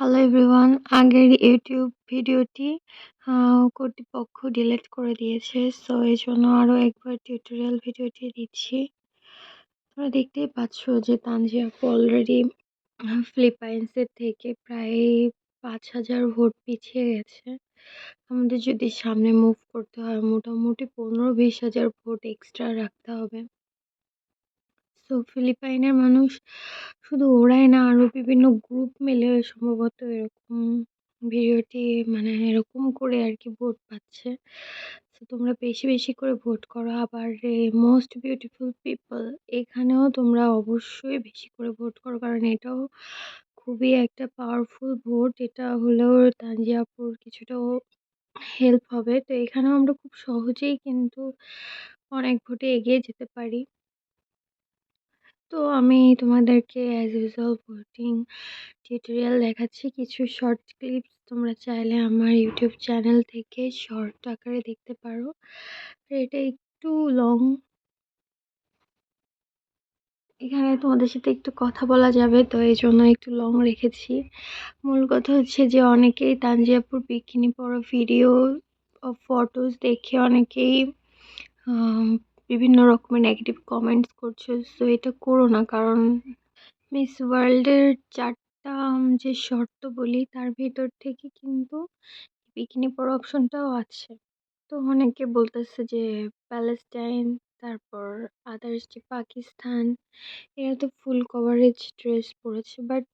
Hello everyone. আগের YouTube ভিডিওটি কর্তৃপক্ষ ডিলিট করে দিয়েছে। সো এজন্য আরো একবার টিউটোরিয়াল ভিডিওটি দিচ্ছি। তোমরা দেখতেই পাচ্ছ যে তানজিয়া আপু অলরেডি ফিলিপাইন্সের থেকে প্রায় ৫,০০০ ভোট পিছিয়ে গেছে। আমাদের যদি সামনে মুভ করতে হয় মোটামুটি ১৫-২০,০০০ ভোট এক্সট্রা রাখতে হবে। সো ফিলিপাইনের মানুষ শুধু ওরাই না, আরো বিভিন্ন গ্রুপ মিলে সম্ভবত এরকম ভিডিওটি মানে এরকম করে আরকি ভোট পাচ্ছে। সো তোমরা বেশি, বেশি করে ভোট করো। আবার মোস্ট বিউটিফুল পিপল এখানেও তোমরা অবশ্যই বেশি করে ভোট করো। কারণ এটাও খুবই একটা পাওয়ারফুল ভোট। এটা হলেও তানজিয়া আপুর কিছুটাও হেল্প হবে। তো এখানেও আমরা খুব সহজেই কিন্তু অনেক ভোটে এগিয়ে যেতে পারি। তো আমি তোমাদেরকে অ্যাজ ইউজুয়াল ভোটিং টিউটোরিয়াল দেখাচ্ছি। কিছু শর্ট ক্লিপস তোমরা চাইলে আমার ইউটিউব চ্যানেল থেকে শর্ট আকারে দেখতে পারো। এটা একটু লং, এখানে তোমাদের সাথে একটু কথা বলা যাবে, তো এই জন্য একটু লং রেখেছি। মূল কথা হচ্ছে যে অনেকেই তানজিয়াপুর বিকিনি পরা ভিডিও ফটোস দেখে অনেকেই আম, বিভিন্ন রকমের নেগেটিভ কমেন্টস করছে। সো এটা করো না, কারণ মিস ওয়ার্ল্ডের ৪টা যে শর্ত বলি তার ভেতর থেকে কিন্তু বিকিনি পরা অপশনটাও আছে। তো অনেকে বলতেছে যে প্যালেস্টাইন, তারপর আদার্স যে পাকিস্তান, এরা তো ফুল কভারেজ ড্রেস পরেছে, but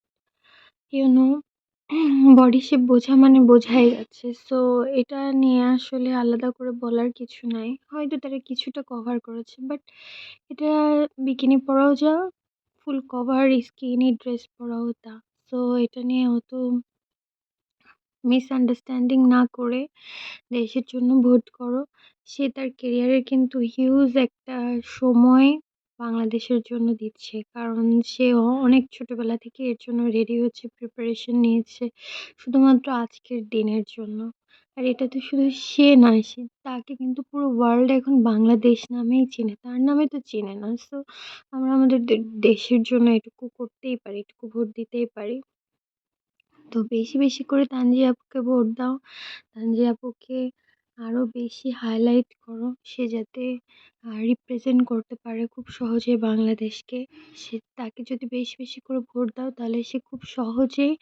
you know body shape বোঝা মানে বোঝাই যাচ্ছে। সো এটা নিয়ে আসলে আলাদা করে বলার কিছু নাই। হয়তো তারা কিছুটা কভার করেছে, বাট এটা বিকিনি পরাও যা, ফুল কভার স্কিনি ড্রেস পরাও তা। সো এটা নিয়ে অত মিসআন্ডারস্ট্যান্ডিং না করে দেশের জন্য ভোট করো। সে তার কেরিয়ারের কিন্তু হিউজ একটা সময় বাংলাদেশের জন্য দিচ্ছে। কারণ সে অনেক ছোটবেলা থেকে এর জন্য রেডি হচ্ছে, প্রিপারেশন নিয়েছে শুধুমাত্র আজকের দিনের জন্য। আর এটা তো শুধু সে নয়, তাকে কিন্তু পুরো ওয়ার্ল্ড এখন বাংলাদেশ নামেই চেনে, তার নামে তো চেনে না। সো আমরা আমাদের দেশের জন্য এটুকু করতেই পারি, এটুকু ভোট দিতেই পারি। তো বেশি, বেশি করে তানজিয়া আপুকে ভোট দাও। তানজিয়া আপুকে আরো বেশি হাইলাইট করো। সে যাতে রিপ্রেজেন্ট করতে পারে খুব সহজে বাংলাদেশকে। তাকে যদি বেশি, বেশি করে ভোট দাও তাহলে সে খুব সহজেই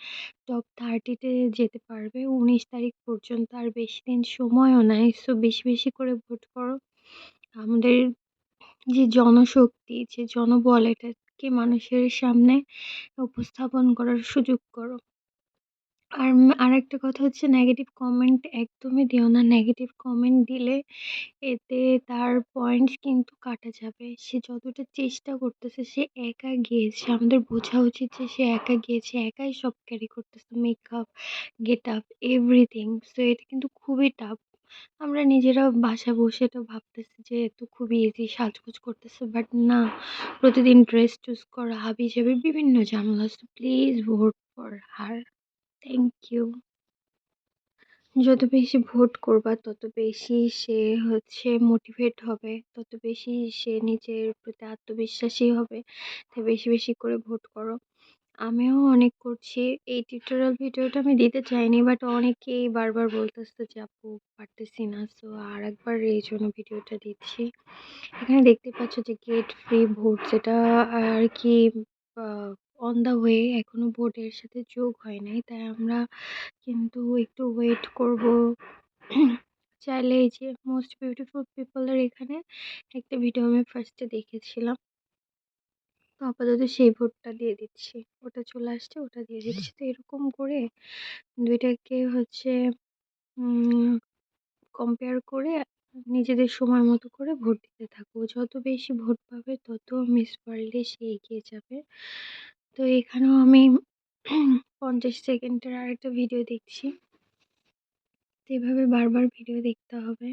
টপ 30 তে যেতে পারবে। ১৯ তারিখ পর্যন্ত আর বেশি দিন সময়ও নাই। সো বেশি, বেশি করে ভোট করো। আমাদের যে জনশক্তি, যে জনবল, এটাকে মানুষের সামনে উপস্থাপন করার সুযোগ করো। আরেকটা কথা হচ্ছে, নেগেটিভ কমেন্ট একদমই দিও না। নেগেটিভ কমেন্ট দিলে এতে তার পয়েন্টস কিন্তু কাটা যাবে। সে যতটা চেষ্টা করতেছে, সে একা গিয়েছে। আমাদের বোঝা উচিত যে সে একা গিয়েছে, একাই সব ক্যারি করতেছে, মেকআপ, গেটআপ, এভরিথিং। সো এটা কিন্তু খুবই টাফ। আমরা নিজেরা বাসায় বসে এটা ভাবতেছি যে এ তো খুবই ইজি, সাজগোজ করতেছে, বাট না। প্রতিদিন ড্রেস চুজ করা, হাবিজাবি বিভিন্ন ঝামেলা। So please vote for her. Thank you. যত বেশি ভোট করবা তত বেশি সে হচ্ছে মোটিভেট হবে, তত বেশি সে নিজের প্রতি আত্মবিশ্বাসী হবে। তাই বেশি বেশি করে ভোট করো। আমিও অনেক করছি। এই টিউটোরিয়াল ভিডিওটা আমি দিতে চাইনি, বাট অনেকেই বারবার বলতেছে যে আপু পারতেছি না। সো আর একবার এই জন্য ভিডিওটা দিচ্ছি। এখানে দেখতে পাচ্ছ যে গেট ফ্রি ভোট, যেটা আর কি অন দা ওয়ে, এখনো ভোটের সাথে যোগ হয় নাই। তাই আমরা কিন্তু একটু ওয়েট করব। চাইলে এই যে মোস্ট বিউটিফুল পিপলের এখানে একটা ভিডিও আমি ফার্স্টে দেখেছিলাম, তো আপাতত সেই ভোটটা দিয়ে দিচ্ছি। ওটা চলে আসছে, ওটা দিয়ে দিচ্ছি। তো এরকম করে দুইটাকে হচ্ছে কম্পেয়ার করে নিজেদের সময় মতো করে ভোট দিতে থাকবো। যত বেশি ভোট পাবে তত মিস ওয়ার্ল্ডে সে এগিয়ে যাবে। তো এখানেও আমি 50 সেকেন্ডের আরেকটা ভিডিও দেখছি। তো এভাবে বারবার ভিডিও দেখতে হবে।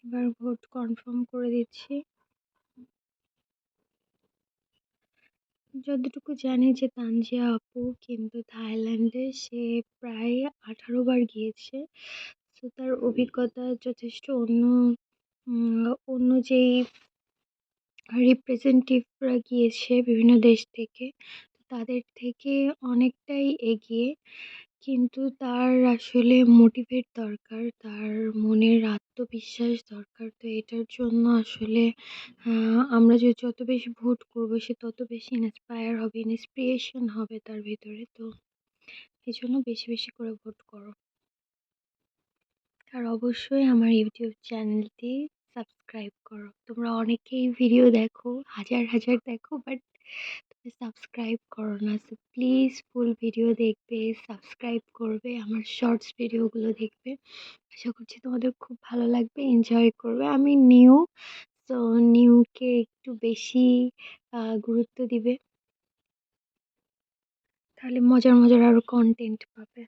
এবার ভোট কনফার্ম করে দিচ্ছি। যতটুকু জানি যে তানজিয়া আপু কিন্তু থাইল্যান্ডে সে প্রায় 18 বার গিয়েছে। তো তার অভিজ্ঞতা যথেষ্ট অন্য যেই রিপ্রেজেন্টেটিভরা গিয়েছে বিভিন্ন দেশ থেকে, তাদের থেকে অনেকটাই এগিয়ে। কিন্তু তার আসলে মোটিভেট দরকার, তার মনের আত্মবিশ্বাস দরকার। তো এটার জন্য আসলে আমরা যে যত বেশি ভোট করবো সে তত বেশি ইন্সপায়ার হবে, ইন্সপিরেশন হবে তার ভেতরে। তো এজন্য বেশি, বেশি করে ভোট করো। আর অবশ্যই আমার ইউটিউব চ্যানেলটি সাবস্ক্রাইব করো। তোমরা অনেকেই ভিডিও দেখো, হাজার, হাজার দেখো বাট তুমি সাবস্ক্রাইব করো না। সো প্লিজ ফুল ভিডিও দেখবে, সাবস্ক্রাইব করবে, আমার শর্টস ভিডিওগুলো দেখবে। আশা করছি তোমাদের খুব ভালো লাগবে, এনজয় করবে। আমি নিউ, তো নিউকে একটু বেশি গুরুত্ব দিবে। তাহলে মজার, মজার আরো কনটেন্ট পাবে।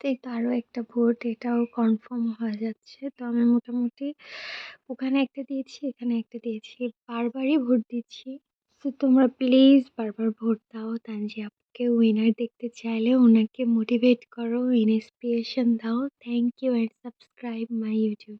তো এই তো আরো একটা ভোট, এটাও কনফার্ম হয়ে যাচ্ছে। তো আমি মোটামুটি ওখানে একটা দিয়েছি, এখানে একটা দিয়েছি। বারবারই ভোট দিচ্ছি। তো তোমরা প্লিজ বারবার ভোট দাও। তানজিয়া আপুকে উইনার দেখতে চাইলে ওনাকে মোটিভেট করো, ইন্সপিরেশন দাও। Thank you and subscribe my YouTube.